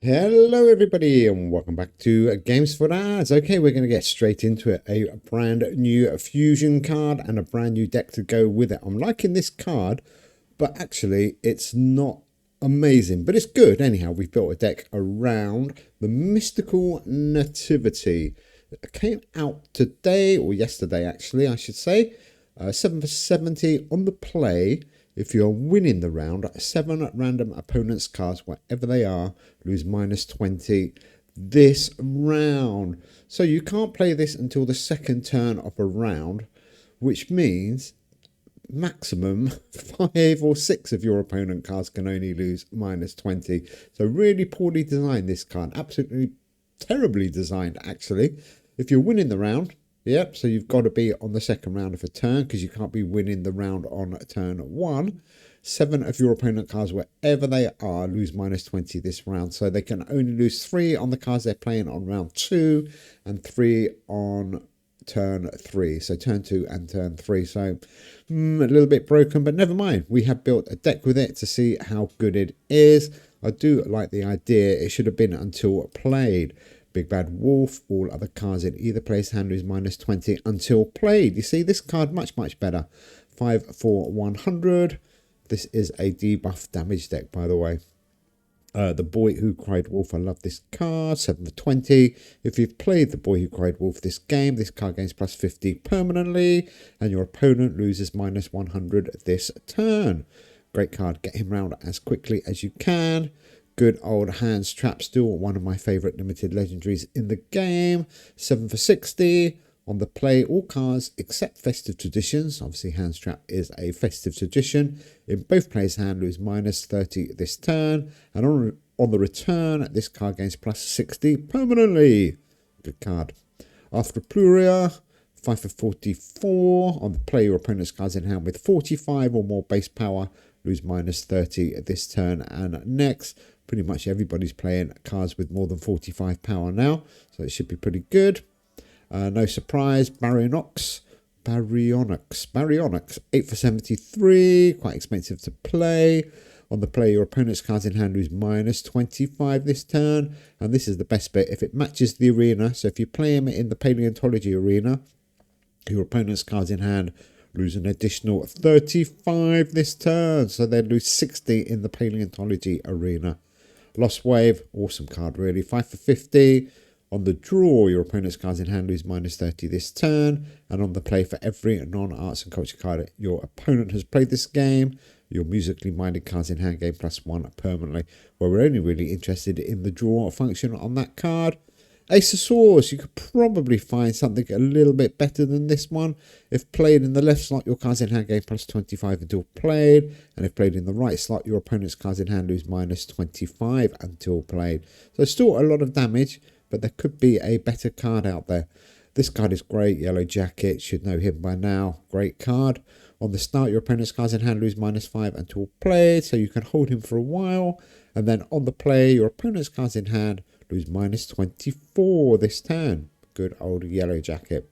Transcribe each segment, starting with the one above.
Hello everybody and welcome back to Games for Dads. Okay, we're going to get straight into it. A brand new fusion card and a brand new deck to go with it. I'm liking this card, but actually it's not amazing, but it's good. Anyhow, we've built a deck around the Mystical Nativity. It came out today, or yesterday actually, I should say. 7 for 70 on the play. If you're winning the round, 7 random opponents' cards, wherever they are, lose minus 20 this round. So you can't play this until the second turn of a round, which means maximum 5 or 6 of your opponent cards can only lose minus 20. So really poorly designed, this card. Absolutely terribly designed, actually. If you're winning the round, yep, so you've got to be on the second round of a turn because you can't be winning the round on turn 1. 7 of your opponent cards, wherever they are, lose minus 20 this round. So they can only lose 3 on the cards they're playing on round 2 and 3 on turn 3. So turn 2 and turn 3. So a little bit broken, but never mind. We have built a deck with it to see how good it is. I do like the idea. It should have been until played. Big Bad Wolf, all other cards in either player's hand lose minus 20 until played. You see, this card much better. 5 for 100. This is a debuff damage deck, by the way. The Boy Who Cried Wolf, I love this card. 7 for 20. If you've played the Boy Who Cried Wolf this game, this card gains plus 50 permanently, and your opponent loses minus 100 this turn. Great card. Get him round as quickly as you can. Good old Hands Trap, still one of my favourite limited legendaries in the game. 7 for 60. On the play, all cards except Festive Traditions. Obviously, Hands Trap is a Festive Tradition. In both players' hand, lose minus 30 this turn. And on the return, this card gains plus 60 permanently. Good card. After Pluria, 5 for 44. On the play, your opponent's cards in hand with 45 or more base power, lose minus 30 this turn and next. Pretty much everybody's playing cards with more than 45 power now, so it should be pretty good. No surprise, Baryonyx, 8 for 73, quite expensive to play. On the play, your opponent's cards in hand lose minus 25 this turn, and this is the best bit. If it matches the arena, so if you play him in the Paleontology arena, your opponent's cards in hand lose an additional 35 this turn, so they lose 60 in the Paleontology arena. Lost Wave, awesome card really, 5 for 50. On the draw, your opponent's cards in hand lose minus 30 this turn. And on the play, for every non-arts and culture card your opponent has played this game, your musically minded cards in hand gain plus 1 permanently. Well, we're only really interested in the draw function on that card. Ace of Swords, you could probably find something a little bit better than this one. If played in the left slot, your cards in hand gain plus 25 until played. And if played in the right slot, your opponent's cards in hand lose minus 25 until played. So still a lot of damage, but there could be a better card out there. This card is great. Yellow Jacket, should know him by now. Great card. On the start, your opponent's cards in hand lose minus 5 until played, so you can hold him for a while. And then on the play, your opponent's cards in hand lose minus 24 this turn. Good old Yellow Jacket.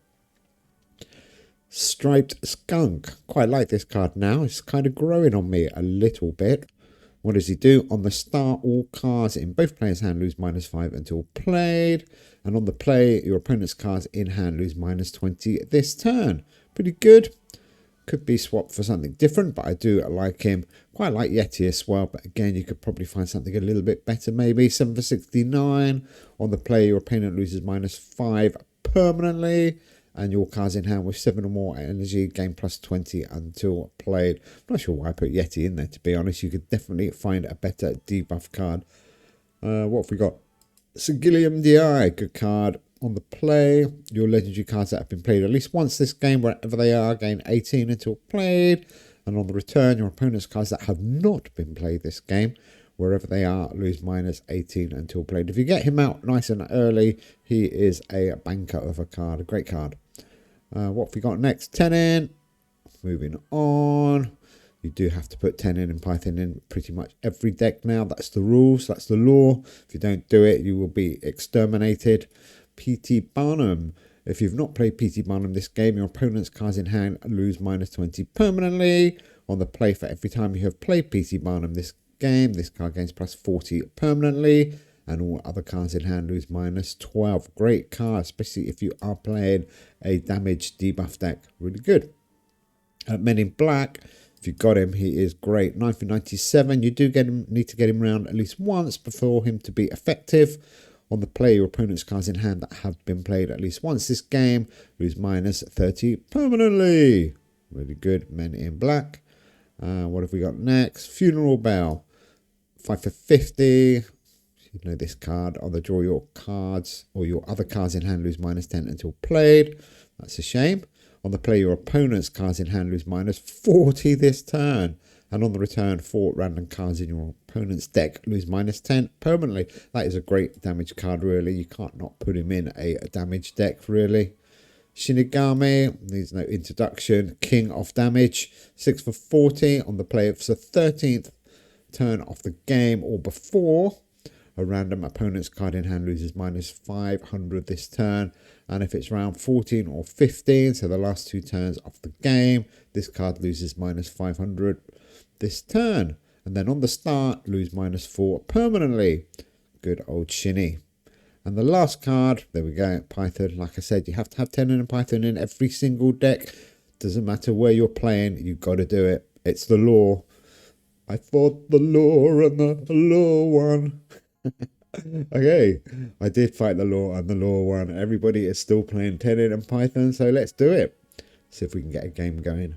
Striped Skunk. Quite like this card now. It's kind of growing on me a little bit. What does he do? On the start, all cards in both players' hand lose minus 5 until played. And on the play, your opponent's cards in hand lose minus 20 this turn. Pretty good. Could be swapped for something different, but I do like him. Quite like Yeti as well, but again, you could probably find something a little bit better maybe. 7 for 69. On the play, your opponent loses minus 5 permanently. And your cards in hand with 7 or more energy gain plus 20 until played. I'm not sure why I put Yeti in there, to be honest. You could definitely find a better debuff card. What have we got? Sigillium Di, good card. On the play, your legendary cards that have been played at least once this game, wherever they are, gain 18 until played. And on the return, your opponent's cards that have not been played this game, wherever they are, lose minus 18 until played. If you get him out nice and early, he is a banker of a card. A great card. What have we got next? 10 in. Moving on. You do have to put 10 in Python in pretty much every deck now. That's the rules. That's the law. If you don't do it, you will be exterminated. P.T. Barnum. If you've not played P.T. Barnum this game, your opponent's cards in hand lose minus 20 permanently. On the play, for every time you have played P.T. Barnum this game, this card gains plus 40 permanently. and all other cards in hand lose -12. Great card, especially if you are playing a damage debuff deck. Really good. Men in Black, if you got him, he is great. 9 for 97. You do need to get him around at least once before him to be effective. On the play, your opponent's cards in hand that have been played at least once this game lose -30 permanently. Really good. Men in Black. What have we got next? Funeral Bell. 5 for 50. You know this card. On the draw, your cards or your other cards in hand lose -10 until played. That's a shame. On the play, your opponent's cards in hand lose -40 this turn. And on the return, 4 random cards in your opponent's deck lose -10 permanently. That is a great damage card, really. You can't not put him in a damage deck, really. Shinigami needs no introduction. King of damage. 6 for 40. On the play, it's the 13th turn of the game or before. A random opponent's card in hand loses -500 this turn. And if it's round 14 or 15, so the last 2 turns of the game, this card loses -500 this turn. And then on the start, lose -4 permanently. Good old Shinny. And the last card, there we go, Python. Like I said, you have to have Tenon and Python in every single deck. Doesn't matter where you're playing, you've got to do it. It's the law. I fought the law and the law won. Okay, I did fight the law and the law won. Everybody is still playing Tenon and Python, so let's do it. See if we can get a game going.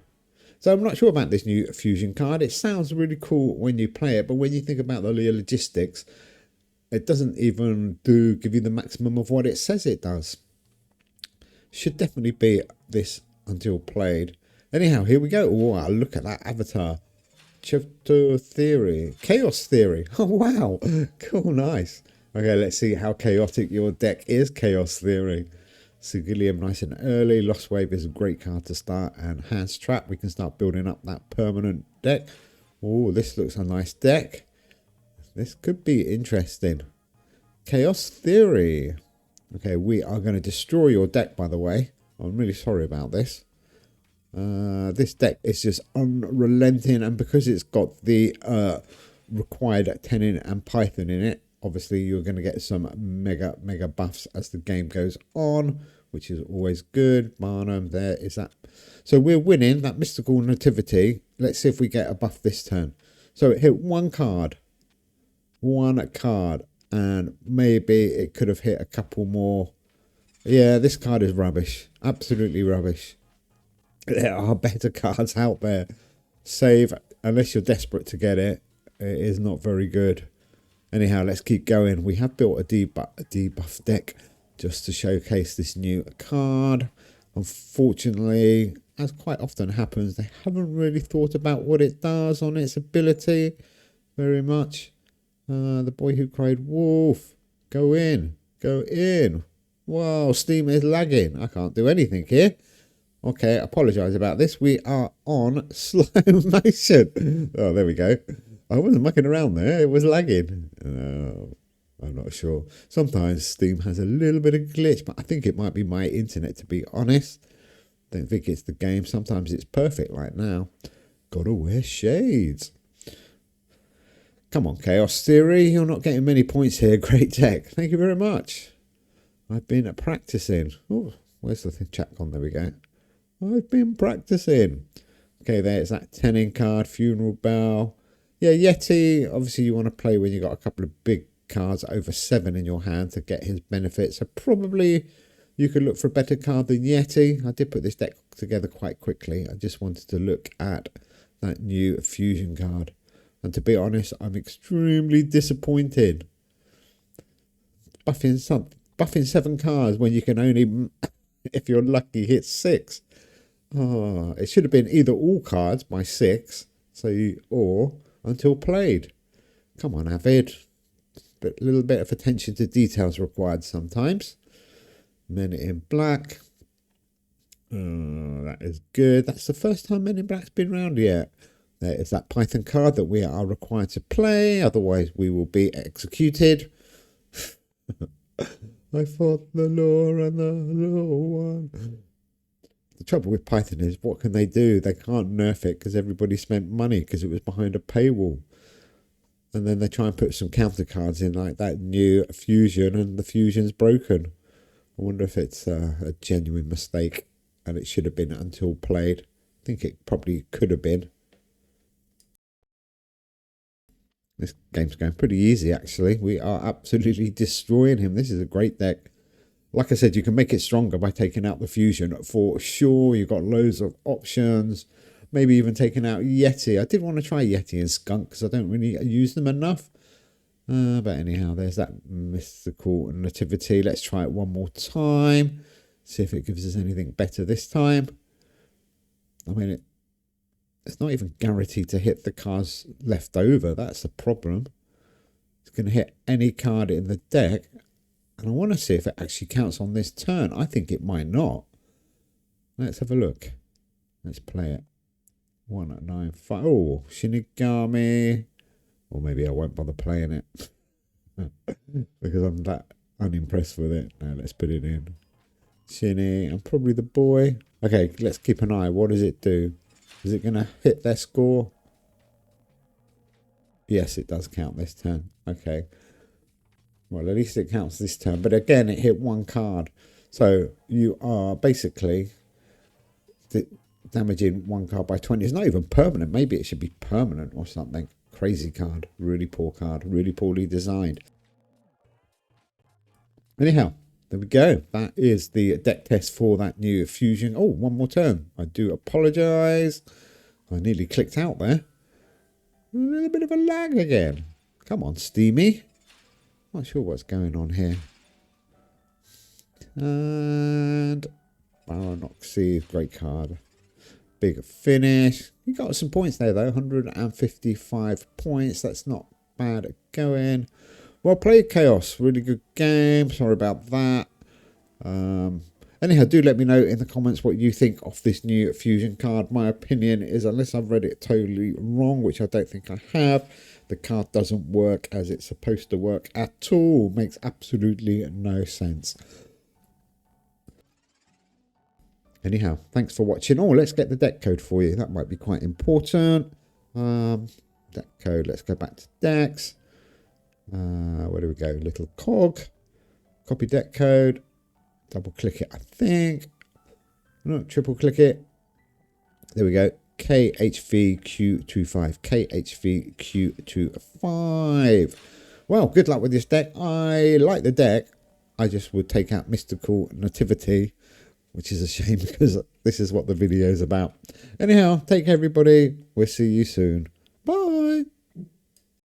So I'm not sure about this new fusion card. It sounds really cool when you play it, but when you think about the logistics, it doesn't even give you the maximum of what it says it does. Should definitely be this until played. Anyhow, here we go. Oh, look at that avatar. Chapter Theory. Chaos Theory. Oh, wow. Cool, nice. Okay, let's see how chaotic your deck is. Chaos Theory. Sigillium nice and early. Lost Wave is a great card to start. And Hands Trap. We can start building up that permanent deck. Oh, this looks a nice deck. This could be interesting. Chaos Theory. Okay, we are going to destroy your deck, by the way. I'm really sorry about this. This deck is just unrelenting, and because it's got the required Tenon and Python in it, obviously you're going to get some mega buffs as the game goes on, which is always good. Barnum, there is that. So we're winning that mystical Nativity. Let's see if we get a buff this turn. So it hit one card, and maybe it could have hit a couple more. Yeah, this card is rubbish, absolutely rubbish. There are better cards out there. Save, unless you're desperate to get it, it is not very good. Anyhow, let's keep going. We have built a debuff deck just to showcase this new card. Unfortunately, as quite often happens, they haven't really thought about what it does on its ability very much. The Boy Who Cried Wolf. Go in. Go in. Wow, Steam is lagging. I can't do anything here. Okay, apologise about this. We are on slow motion. Oh, there we go. I wasn't mucking around there. It was lagging. I'm not sure. Sometimes Steam has a little bit of glitch, but I think it might be my internet, to be honest. Don't think it's the game. Sometimes it's perfect like now. Gotta wear shades. Come on, Chaos Theory. You're not getting many points here. Great deck. Thank you very much. I've been practicing. Oh, where's the chat gone? There we go. I've been practicing. Okay, there's that Tenon card, Funeral Bell. Yeah, Yeti. Obviously, you want to play when you've got a couple of big cards over 7 in your hand to get his benefits. So probably you could look for a better card than Yeti. I did put this deck together quite quickly. I just wanted to look at that new fusion card. And to be honest, I'm extremely disappointed. Buffing 7 cards when you can only, if you're lucky, hit 6. Oh, it should have been either all cards by 6, or until played. Come on, Avid. A little bit of attention to details required sometimes. Men in Black. Oh, that is good. That's the first time Men in Black's been around yet. There is that Python card that we are required to play, otherwise we will be executed. I fought the law and the law won. The trouble with Python is, what can they do? They can't nerf it because everybody spent money because it was behind a paywall. And then they try and put some counter cards in like that new fusion, and the fusion's broken. I wonder if it's a genuine mistake and it should have been until played. I think it probably could have been. This game's going pretty easy, actually. We are absolutely destroying him. This is a great deck. Like I said, you can make it stronger by taking out the fusion for sure. You've got loads of options. Maybe even taking out Yeti. I did want to try Yeti and Skunk because I don't really use them enough. But anyhow, there's that mystical Nativity. Let's try it one more time. See if it gives us anything better this time. I mean, it's not even guaranteed to hit the cards left over. That's the problem. It's going to hit any card in the deck. And I want to see if it actually counts on this turn. I think it might not. Let's have a look. Let's play it. 195. Oh, Shinigami. Or maybe I won't bother playing it. Because I'm that unimpressed with it. Now let's put it in. Shinny. I'm probably the boy. Okay, let's keep an eye. What does it do? Is it going to hit their score? Yes, it does count this turn. Okay. Well, at least it counts this turn. But again, it hit one card. So you are basically damaging one card by 20. It's not even permanent. Maybe it should be permanent or something. Crazy card. Really poor card. Really poorly designed. Anyhow, there we go. That is the deck test for that new fusion. Oh, one more turn. I do apologise. I nearly clicked out there. A little bit of a lag again. Come on, Steamy. Not sure what's going on here. And Baronoxy, great card. Big finish. You got some points there though. 155 points. That's not bad going. Well played, Chaos. Really good game. Sorry about that. Anyhow, do let me know in the comments what you think of this new fusion card. My opinion is, unless I've read it totally wrong, which I don't think I have, the card doesn't work as it's supposed to work at all. Makes absolutely no sense. Anyhow, thanks for watching. Oh, let's get the deck code for you. That might be quite important. Deck code. Let's go back to decks. Where do we go? Little cog. Copy deck code. Double click it, I think. No, triple click it. There we go. KHVQ25. KHVQ25. Well, good luck with this deck. I like the deck. I just would take out Mystical Nativity, which is a shame because this is what the video is about. Anyhow, take care, everybody. We'll see you soon. Bye.